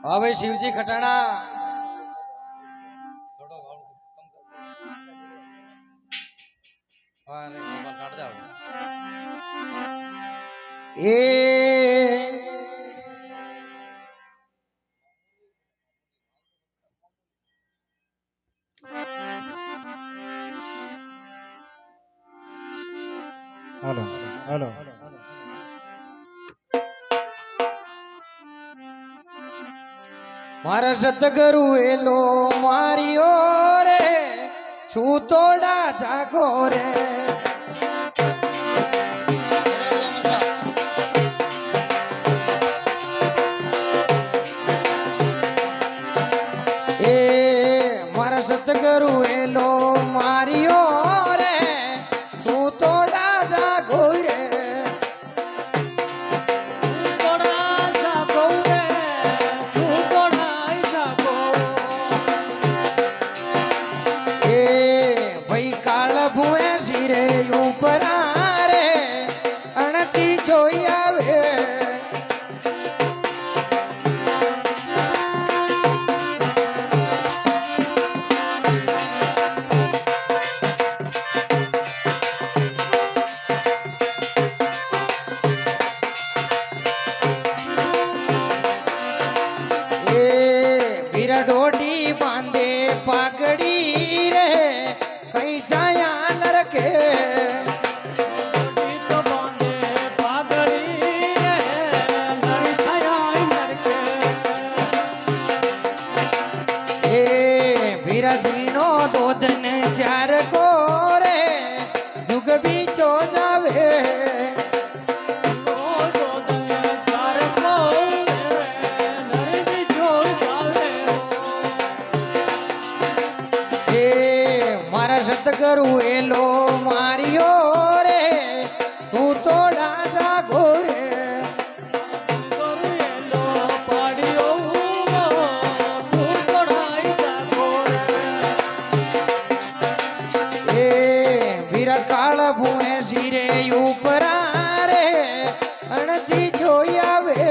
हाँ भाई शिवजी खटाना अरे गोपाल काट जाओ ए हेलो हेलो मारा सतगुरु एलो मारियो रे छू तोड़ा जागो रे ए मारा सतगुरु एलो मारियो रे छू तोड़ा जागो रे रे ऊपर रे अणती जोई आवे ए वीरा डोडी बांधे पाकड़ी रे कहीं जाया नरके दो दिन चार को रे जुग भी जो जावे मारा सतगुरु एलो मारियो रे तू तो डागा गोरे काल भुए सिरे ऊपर रे अणची जोई आवे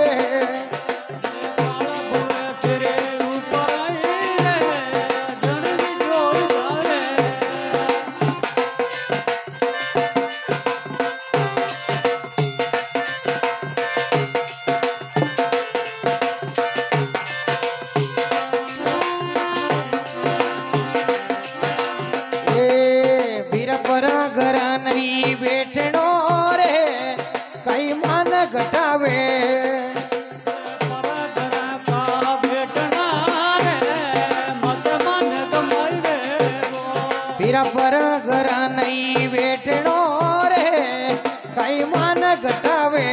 घर नहीं बैठनो रे कई मान घटावे पीरा पर घर नहीं बैठनो रे कई मान घटावे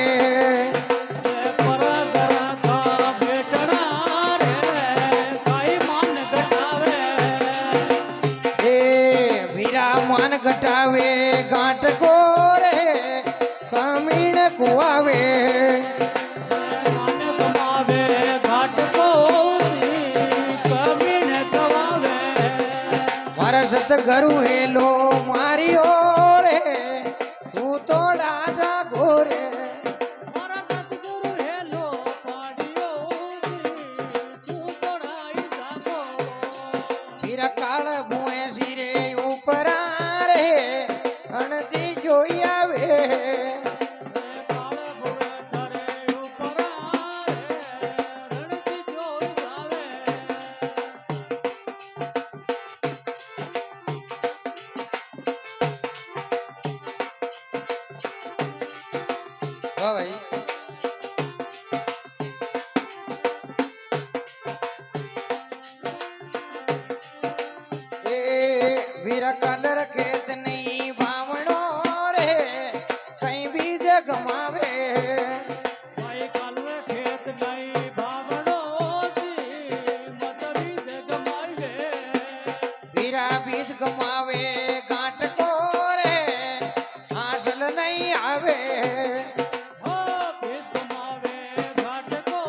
मान घटावे गांठ को रे कामीण कुआवे घाट को कामीण कुआवे मारा सतगुरु हेलो मारियो रे तू तो डागा गोरे मारा सतगुरु हेलो पाड़ियो तू तो डाई जागो फिर काल भुए सिरे ऊपर अणची जोई आवे भाई वीरा कलर खेत नहीं भावणो रे कहीं बीज गमावे भाई कलर खेत नहीं भावणो मत बीज गमावे वीरा बीज गमावे गांठ को रे हासिल नहीं आवे बीज गमावे गांठ को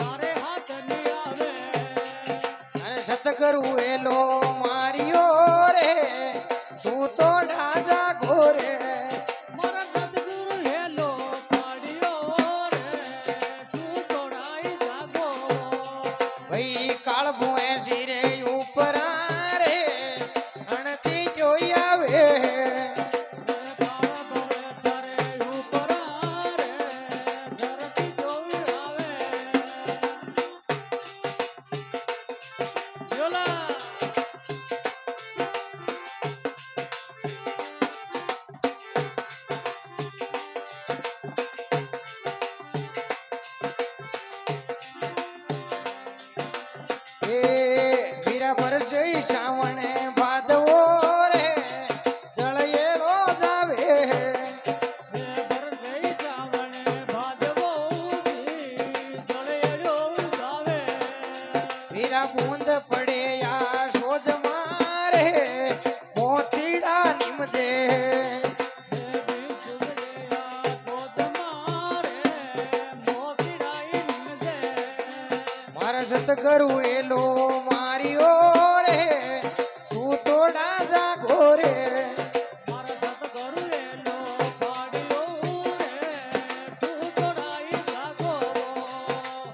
तारे हाथ नहीं आवे अरे सतगुरु एलो मारियो रे तू तो डाजा घोरे मारा सतगुरु हेलो યા બૂંદ પડે યા સોજ મારે મોતીડા નિમદે મારા સતગરુ એલો માર્યો રે તું તોડા જાગો રે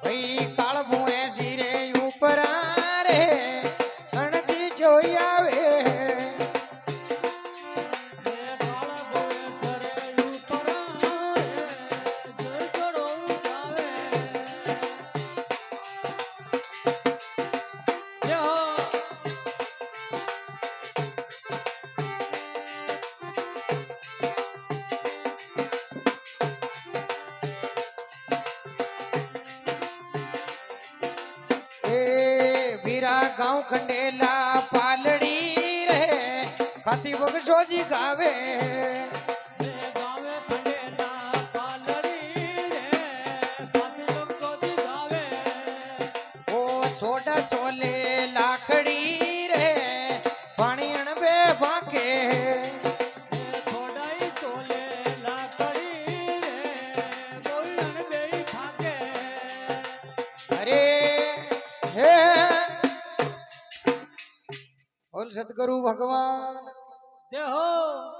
ભાઈ કાળભું એસી રે ઉપરા રે અણજી જોઈ આવે વીરા ગાંવ ખંડેલા પાલડી રે ખાતી બગસોજી ગાવે ઓ છોડા ચોલે લાખડી રે પાણી અણબે ભાકે અરે હે બોલ સદગુરુ ભગવાન જય હો